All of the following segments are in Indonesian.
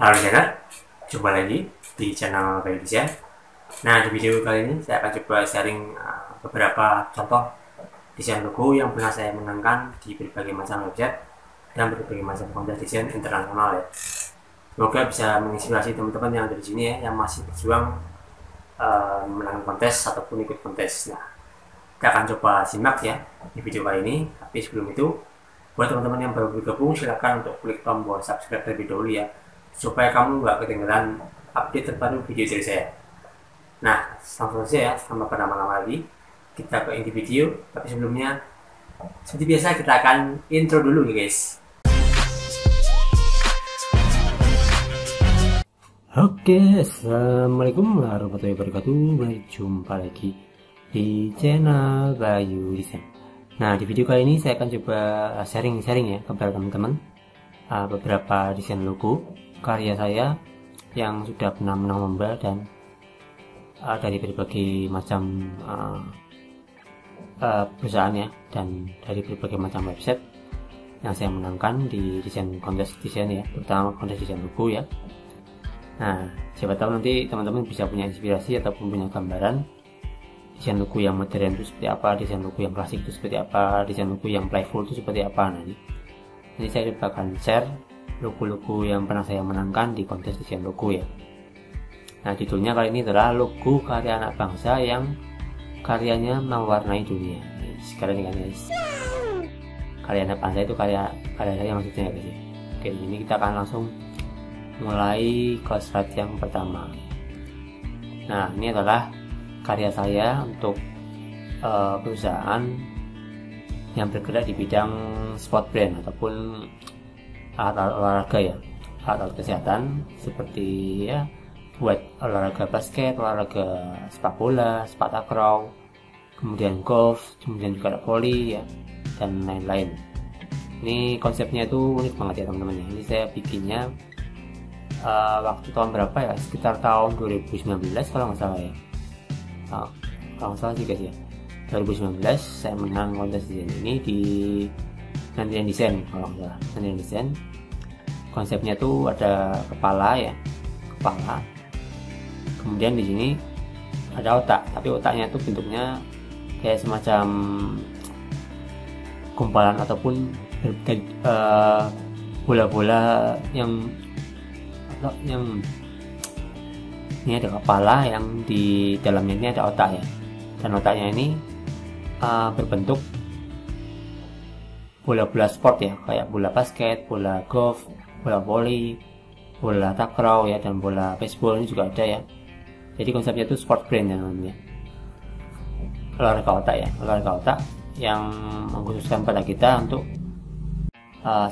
Halo Desainer, jumpa lagi di channel Bayu Desain. Nah, di video kali ini saya akan coba sharing beberapa contoh desain logo yang pernah saya menangkan di berbagai macam website dan berbagai macam kontes desain internasional ya. Semoga bisa menginspirasi teman-teman yang ada di sini ya, yang masih berjuang menangkan kontes ataupun ikut kontes. Nah, kita akan coba simak ya di video kali ini. Tapi sebelum itu, buat teman-teman yang baru bergabung, silakan untuk klik tombol subscribe terlebih dahulu ya, supaya kamu nggak ketinggalan update terbaru video dari saya. Nah, langsung saja ya, tanpa berlama-lama lagi, kita ke inti video. Tapi sebelumnya, seperti biasa kita akan intro dulu ya guys. Oke, assalamualaikum warahmatullahi wabarakatuh. Berjumpa lagi di channel Bayu Desain. Nah, di video kali ini saya akan coba sharing-sharing ya kepada teman-teman beberapa desain logo karya saya yang sudah pernah menang lomba dan dari berbagai macam perusahaan ya, dan dari berbagai macam website yang saya menangkan di desain kontes desain ya, terutama kontes desain logo ya. Nah, siapa tahu nanti teman-teman bisa punya inspirasi ataupun punya gambaran desain logo yang modern itu seperti apa, desain logo yang klasik itu seperti apa, desain logo yang playful itu seperti apa. Nanti saya akan share logo-logo yang pernah saya menangkan di kontes desain logo ya. Nah, judulnya kali ini adalah logo karya anak bangsa yang karyanya mewarnai dunia. Sekarang ini kan guys, karya anak bangsa itu karya saya maksudnya guys ya. Oke, ini kita akan langsung mulai ke slide yang pertama. Nah, ini adalah karya saya untuk perusahaan yang bergerak di bidang sport brand ataupun alat olahraga ya, alat kesehatan seperti ya buat olahraga basket, olahraga sepak bola, sepak takraw, kemudian golf, kemudian juga ada volley ya, dan lain-lain. Ini konsepnya itu unik banget ya teman-teman ya. Ini saya bikinnya waktu tahun berapa ya, sekitar tahun 2019 kalau nggak salah ya. Kalau nggak salah sih guys ya, 2019 saya menang kontes desain ini di Nantian Desain kalau nggak salah. Nantian Desain konsepnya tuh ada kepala ya, kepala, kemudian di sini ada otak, tapi otaknya tuh bentuknya kayak semacam gumpalan ataupun bola-bola yang ini ada kepala yang di dalamnya ini ada otak ya, dan otaknya ini berbentuk bola-bola sport ya, kayak bola basket, bola golf, bola volley, bola takraw ya, dan bola baseball ini juga ada ya. Jadi konsepnya itu sport brand ya namanya, olahraga otak ya, olahraga otak yang mengkhususkan pada kita untuk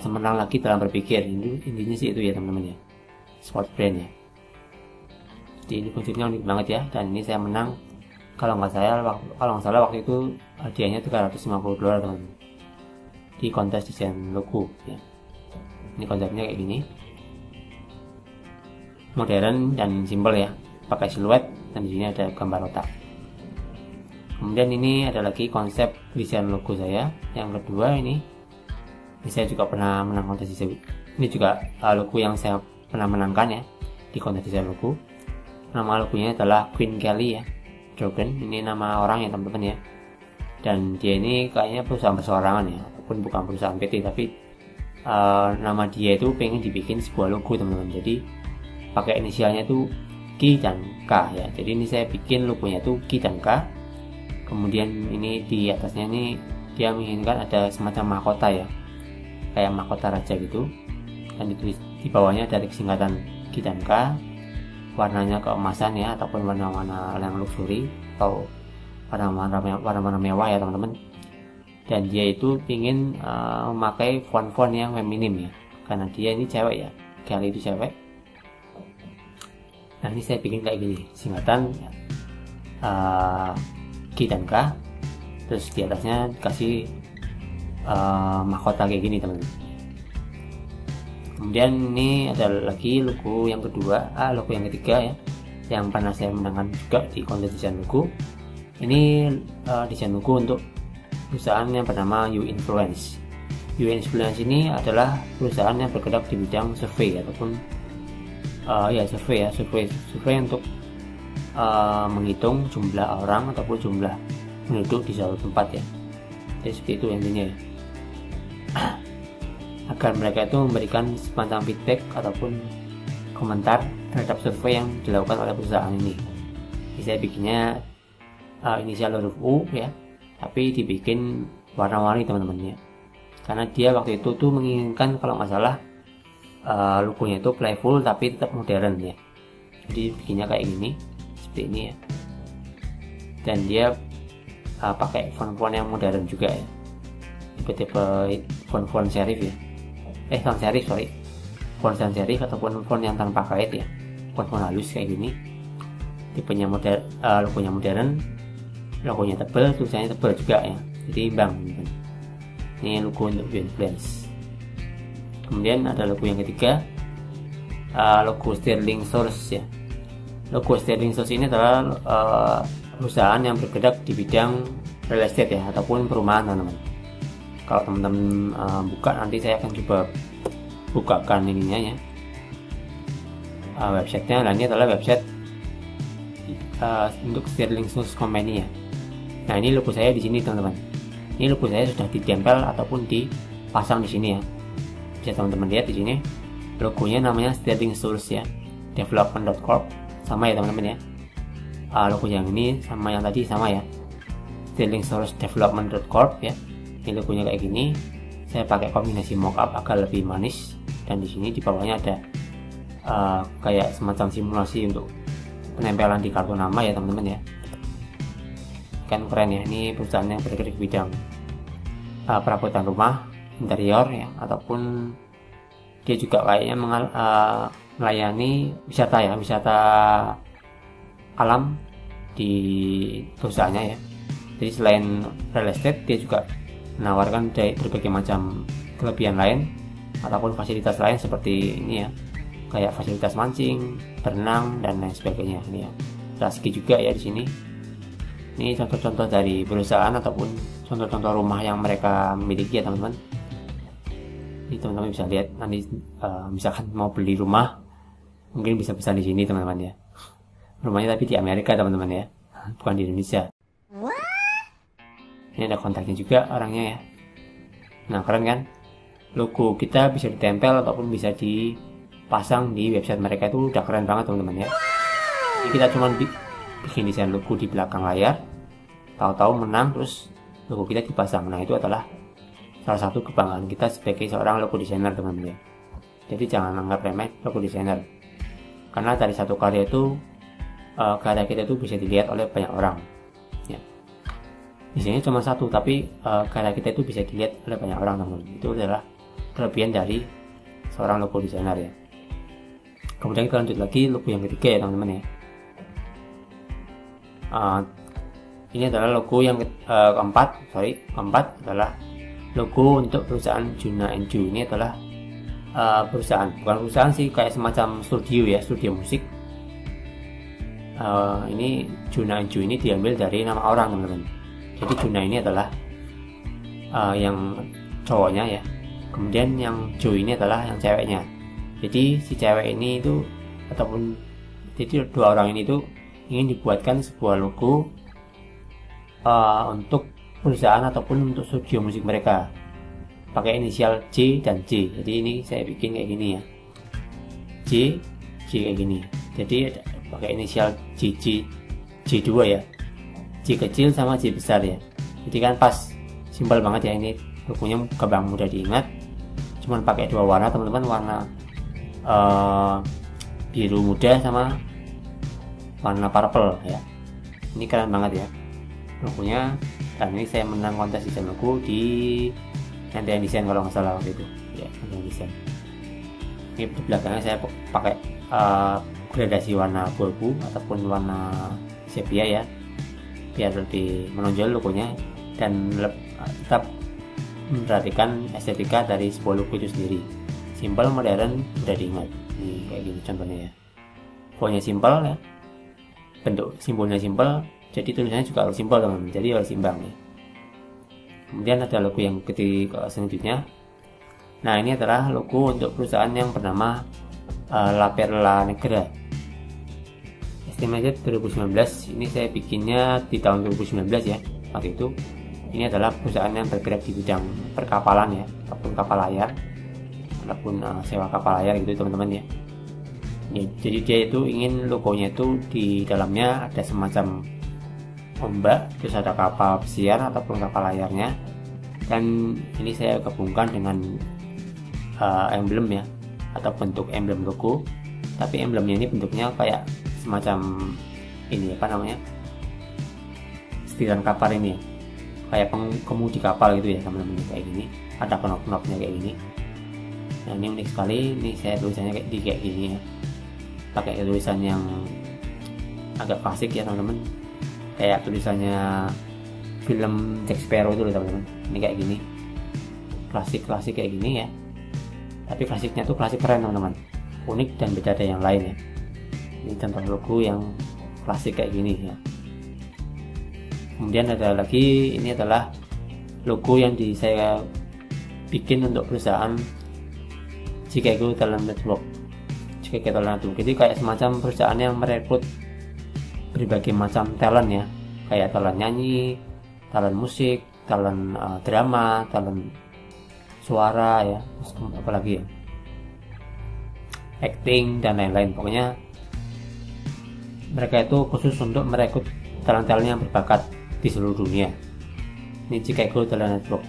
semenang lagi dalam berpikir. Intinya sih itu ya teman-teman ya, sport brand ya. Jadi ini konsepnya unik banget ya, dan ini saya menang kalau nggak salah waktu itu hadiahnya $350 teman, di kontes desain logo ya. Ini konsepnya kayak gini, modern dan simple ya, pakai siluet, dan di sini ada gambar otak. Kemudian ini ada lagi konsep desain logo saya yang kedua. Ini saya juga pernah menang kontes desain. Ini juga logo yang saya pernah menangkan ya di kontes desain logo. Nama logonya adalah Queen Kelly ya, Dragon. Ini nama orang ya teman-teman ya, dan dia ini kayaknya perusahaan perseorangan ya, ataupun bukan perusahaan PT, tapi nama dia itu pengen dibikin sebuah logo teman-teman. Jadi pakai inisialnya itu Q dan K ya. Jadi ini saya bikin logonya itu Q dan K. Kemudian ini di atasnya ini dia menginginkan ada semacam mahkota ya, kayak mahkota raja gitu, dan ditulis di bawahnya dari singkatan Q dan K. Warnanya keemasan ya, ataupun warna-warna yang luxury atau warna-warna mewah ya teman-teman. Dan dia itu ingin memakai font-font yang feminim ya, karena dia ini cewek ya, Kelly itu cewek. Nah, ini saya bikin kayak gini, singkatan Q dan K, terus di atasnya dikasih mahkota kayak gini teman-teman. Kemudian ini ada lagi logo yang kedua, logo yang ketiga ya, yang pernah saya menangkan juga di kontes desain logo. Ini desain logo untuk perusahaan yang bernama U-Influence. U-Influence ini adalah perusahaan yang bergerak di bidang survei ataupun ya survei untuk menghitung jumlah orang ataupun jumlah penduduk di suatu tempat ya. Jadi seperti itu intinya ya. Agar mereka itu memberikan semacam feedback ataupun komentar terhadap survei yang dilakukan oleh perusahaan ini. Jadi saya bikinnya inisial huruf U ya, tapi dibikin warna-warni teman-teman ya. Karena dia waktu itu tuh menginginkan kalau nggak salah logonya itu playful tapi tetap modern ya. Jadi bikinnya kayak gini, seperti ini ya. Dan dia pakai font-font yang modern juga ya, tipe-tipe font serif ya, sans serif font sans serif ataupun font yang tanpa kait ya, font halus kayak gini. Tipenya modern, logonya modern, logonya tebal, tulisannya tebal juga ya, jadi imbang. Ini logo untuk Blends. Kemudian ada logo yang ketiga, logo Sterling Source ya. Logo Sterling Source ini adalah perusahaan yang bergerak di bidang real estate ya, ataupun perumahan teman-teman. Kalau teman-teman buka, nanti saya akan coba bukakan ininya ya, websitenya. Nah, ini adalah website untuk Sterling Source Company ya. Nah, ini logo saya di sini teman-teman. Ini logo saya sudah ditempel ataupun dipasang di sini ya. Bisa teman-teman lihat di sini logonya, namanya Sterling Source ya, development.corp, sama ya teman-teman ya. Logo yang ini sama yang tadi sama ya, Sterling Source Development.corp ya. Ini logonya kayak gini. Saya pakai kombinasi mockup agar lebih manis, dan di sini di bawahnya ada kayak semacam simulasi untuk penempelan di kartu nama ya teman-teman ya. Kan keren ya, ini perusahaan yang bergerak di bidang perabotan rumah, interior ya, ataupun dia juga kayaknya melayani wisata ya, wisata alam di perusahaannya ya. Jadi selain real estate, dia juga menawarkan berbagai macam kelebihan lain ataupun fasilitas lain seperti ini ya, kayak fasilitas mancing, berenang dan lain sebagainya ini ya. Rezeki juga ya di sini. Ini contoh-contoh dari perusahaan ataupun contoh-contoh rumah yang mereka miliki ya teman-teman. Ini teman-teman bisa lihat nanti, misalkan mau beli rumah mungkin bisa pesan di sini teman-teman ya. Rumahnya tapi di Amerika teman-teman ya, bukan di Indonesia. Ini ada kontaknya juga orangnya ya. Nah, keren kan? Logo kita bisa ditempel ataupun bisa dipasang di website mereka, itu udah keren banget teman-teman ya. Jadi kita cuma bikin desain logo di belakang layar, tahu-tahu menang terus logo kita dipasang. Nah, itu adalah salah satu kebanggaan kita sebagai seorang logo designer teman-teman ya. Jadi jangan anggap remeh logo designer, karena dari satu karya itu karya kita itu bisa dilihat oleh banyak orang ya. Desainnya cuma satu, tapi karya kita itu bisa dilihat oleh banyak orang teman-teman. Itu adalah kelebihan dari seorang logo designer ya. Kemudian kita lanjut lagi logo yang ketiga ya teman-teman ya. Ini adalah logo yang keempat adalah logo untuk perusahaan Juna & Ju. Ini adalah bukan perusahaan sih, kayak semacam studio ya, studio musik. Ini Juna & Ju ini diambil dari nama orang teman-teman. Jadi Juna ini adalah yang cowoknya ya, kemudian yang Jo ini adalah yang ceweknya. Jadi si cewek ini itu ataupun jadi dua orang ini itu ingin dibuatkan sebuah logo untuk perusahaan ataupun untuk studio musik mereka, pakai inisial J dan J. Jadi ini saya bikin kayak gini ya, J kayak gini. Jadi pakai inisial J2 ya, J kecil sama J besar ya. Jadi kan pas, simpel banget ya. Ini logonya gampang mudah diingat, cuman pakai dua warna teman-teman, warna biru muda sama warna purple ya. Ini keren banget ya logonya. Dan ini saya menang kontes desain logo di Nantian Desain kalau nggak salah waktu itu ya, Nantian Desain. Ini di belakangnya saya pakai gradasi warna abu-abu ataupun warna sepia ya, biar lebih menonjol logonya dan tetap memperhatikan estetika dari sebuah logo itu sendiri. Simple, modern, mudah diingat. Ini kayak gini contohnya ya. Fontnya simple ya, bentuk simbolnya simple, jadi tulisannya juga harus simple teman-teman, jadi harus imbang ya. Kemudian ada logo yang ketiga selanjutnya. Nah, ini adalah logo untuk perusahaan yang bernama La Perla Negra. Estimated 2019, ini saya bikinnya di tahun 2019 ya. Waktu itu ini adalah perusahaan yang bergerak di bidang perkapalan ya, ataupun kapal layar, ataupun sewa kapal layar gitu teman-teman ya. Jadi dia itu ingin logonya itu di dalamnya ada semacam ombak, terus ada kapal pesiar ataupun kapal layarnya, dan ini saya gabungkan dengan emblem ya, atau bentuk emblem logo, tapi emblemnya ini bentuknya kayak semacam ini apa namanya, setiran kapal ini ya, kayak kemudi kapal gitu ya teman-teman, kayak gini, ada knop-knopnya kayak gini. Nah ini unik sekali, ini saya tulisannya kayak gini ya, pakai tulisan yang agak klasik ya teman-teman, kayak tulisannya film Jack Sparrow itu loh teman-teman. Ini kayak gini, klasik kayak gini ya, tapi klasiknya tuh klasik keren teman-teman, unik dan beda dari yang lain ya. Ini contoh logo yang klasik kayak gini ya. Kemudian ada lagi, ini adalah logo yang saya bikin untuk perusahaan Chicago Talent Network. Chicago Talent Network itu kayak semacam perusahaan yang merekrut berbagai macam talent ya, kayak talent nyanyi, talent musik, talent drama, talent suara ya, terus apalagi ya, acting dan lain-lain. Pokoknya mereka itu khusus untuk merekrut talent-talent yang berbakat di seluruh dunia. Ini Chicago Talent Network.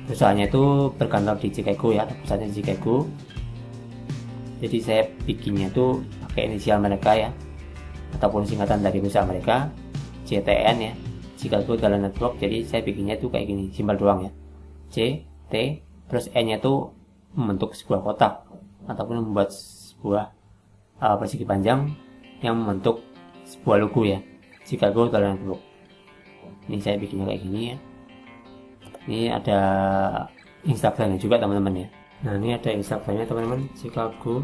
Perusahaannya itu berkantor di Chicago ya, pusatnya di Chicago. Jadi saya bikinnya itu pakai inisial mereka ya, ataupun singkatan dari perusahaan mereka, CTN ya, Chicago Talent Network. Jadi saya bikinnya itu kayak gini, simbol doang ya, C, T, terus N nya itu membentuk sebuah kotak ataupun membuat sebuah persegi panjang yang membentuk sebuah logo ya, Chicago Talent Network. Ini saya bikinnya kayak gini ya. Ini ada Instagramnya juga teman-teman ya. Nah ini ada Instagramnya teman-teman, Chicago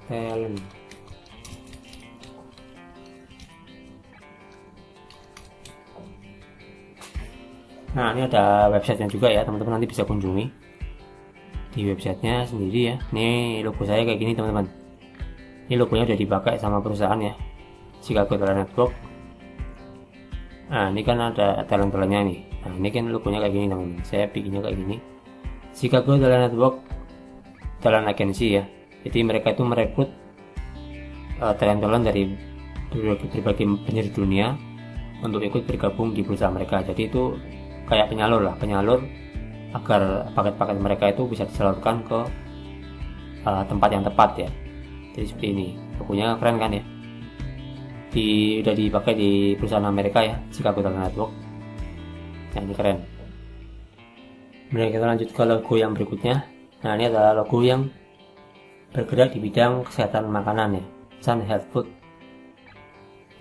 Talent. Nah ini ada websitenya juga ya teman-teman, nanti bisa kunjungi di websitenya sendiri ya. Ini logo saya kayak gini teman-teman. Ini logonya udah dipakai sama perusahaan ya, Chicago Talent Network. Nah ini kan ada talent-talentnya nih. Nah ini kan logonya kayak gini teman-teman, saya bikinnya kayak gini, Chicago Talent Network Talent Agency ya. Jadi mereka itu merekrut talent-talent dari berbagai penjuru dunia untuk ikut bergabung di perusahaan mereka. Jadi itu kayak penyalur agar paket-paket mereka itu bisa disalurkan ke tempat yang tepat ya. Jadi seperti ini, logonya keren kan ya, udah dipakai di perusahaan Amerika ya, Chicago Talent Network. Nah ini keren. Kemudian kita lanjut ke logo yang berikutnya. Nah ini adalah logo yang bergerak di bidang kesehatan makanan ya, Sun Health Food.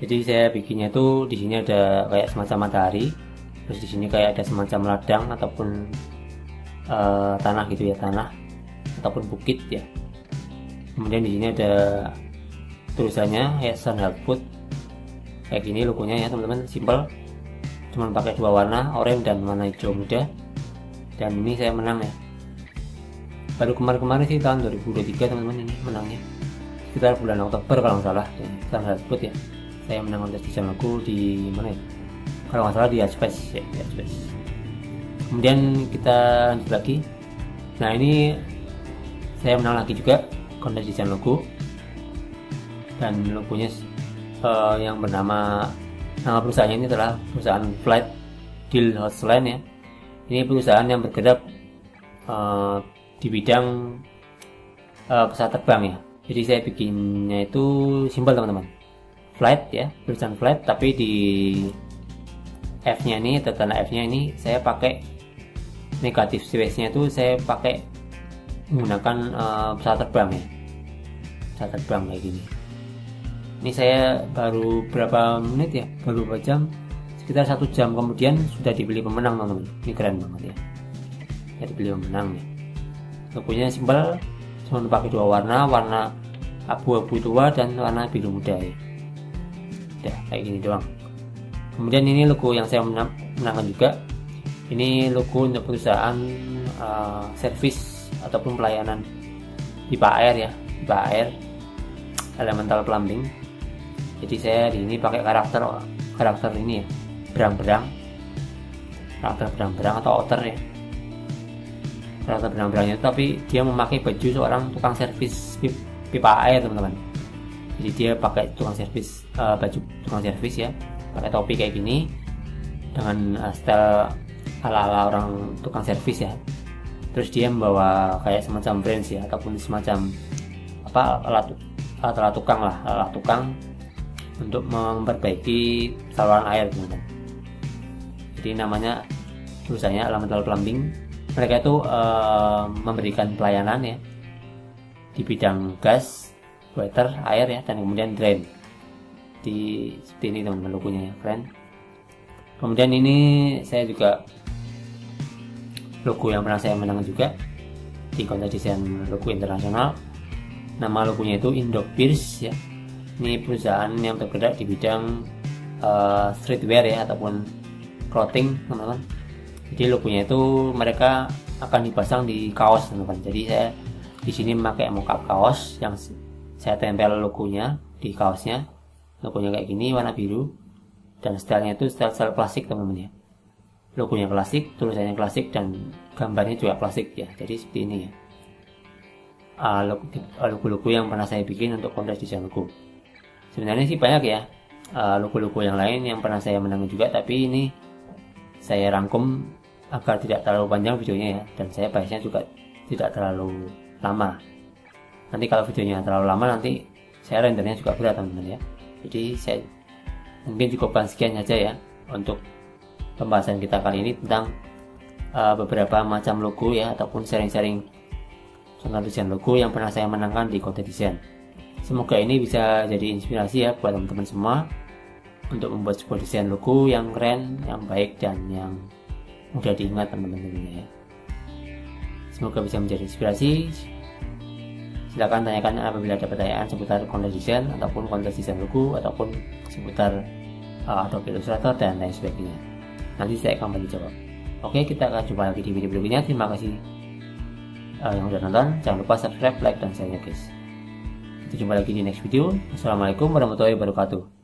Jadi saya bikinnya itu di sini ada kayak semacam matahari, terus di sini kayak ada semacam ladang ataupun tanah gitu ya, tanah ataupun bukit ya. Kemudian di sini ada tulisannya ya, Sun Health Food. Kayak gini logonya ya teman-teman, simple, cuman pakai dua warna, oranye dan warna hijau muda. Dan ini saya menang ya, baru kemarin sih tahun 2023 teman-teman, ini menangnya sekitar bulan Oktober kalau nggak salah ya, Sun Health Food ya. Saya menang kontes desain logo di mana ya, kalau nggak salah di Aspes ya, di Aspes. Kemudian kita lanjut lagi. Nah ini saya menang lagi juga kontes desain logo, dan logonya yang bernama, nama perusahaannya ini adalah perusahaan Flight Deal Hotline ya. Ini perusahaan yang bergerak di bidang pesawat terbang ya. Jadi saya bikinnya itu simpel teman-teman, flight ya, tulisan flight, tapi di F nya ini atau tanda F nya ini saya pakai negatif space nya itu saya pakai menggunakan pesawat terbang ya, pesawat terbang kayak gini. Ini saya baru berapa menit ya, baru berapa jam, sekitar 1 jam kemudian sudah dipilih pemenang teman-teman. Ini keren banget ya, saya dipilih pemenang ya. Logonya simpel, cuma pakai dua warna, warna abu-abu tua dan warna biru muda ya. Udah kayak gini doang. Kemudian ini logo yang saya menangkan juga. Ini logo untuk perusahaan servis ataupun pelayanan pipa air ya, pipa air elemental plumbing. Jadi saya di ini pakai karakter ini ya, berang-berang, karakter berang-berang atau otter ya, karakter berang-berangnya itu, tapi dia memakai baju seorang tukang servis pipa air teman-teman. Jadi dia pakai baju tukang servis ya, pakai topi kayak gini dengan style ala-ala orang tukang servis ya. Terus dia membawa kayak semacam wrench ya, ataupun semacam alat tukang untuk memperbaiki saluran air teman-teman. Jadi namanya perusahaannya Elemental Plumbing. Mereka itu memberikan pelayanan ya di bidang gas, water, air ya, dan kemudian drain. Seperti ini teman-teman logonya ya, keren. Kemudian ini saya juga logo yang pernah saya menang juga di kontes desain logo internasional. Nama logonya itu Indopierce ya. Ini perusahaan yang bergerak di bidang streetwear ya, ataupun clothing teman-teman. Jadi logonya itu mereka akan dipasang di kaos teman-teman. Jadi saya di sini memakai mockup kaos yang saya tempel logonya di kaosnya. Logonya kayak gini, warna biru, dan stylenya itu style klasik teman-teman ya. Logonya klasik, tulisannya klasik, dan gambarnya juga klasik ya. Jadi seperti ini ya logo-logo yang pernah saya bikin untuk kontes desain logo. Sebenarnya sih banyak ya logo-logo yang lain yang pernah saya menang juga, tapi ini saya rangkum agar tidak terlalu panjang videonya ya, dan saya bahasnya juga tidak terlalu lama. Nanti kalau videonya terlalu lama, nanti saya rendernya juga berat teman-teman ya. Jadi saya mungkin cukupkan sekian saja ya untuk pembahasan kita kali ini tentang beberapa macam logo ya, ataupun sharing-sharing contoh desain logo yang pernah saya menangkan di kontes desain. Semoga ini bisa jadi inspirasi ya buat teman-teman semua untuk membuat sebuah desain logo yang keren, yang baik, dan yang mudah diingat teman-teman ya. Semoga bisa menjadi inspirasi. Silakan tanyakan apabila ada pertanyaan seputar kontes desain ataupun kontes desain logo, ataupun seputar Adobe Illustrator dan lain sebagainya. Nanti saya akan bantu jawab. Oke, kita akan jumpa lagi di video berikutnya. Terima kasih yang sudah nonton. Jangan lupa subscribe, like, dan share-nya guys. Kita jumpa lagi di next video. Assalamualaikum warahmatullahi wabarakatuh.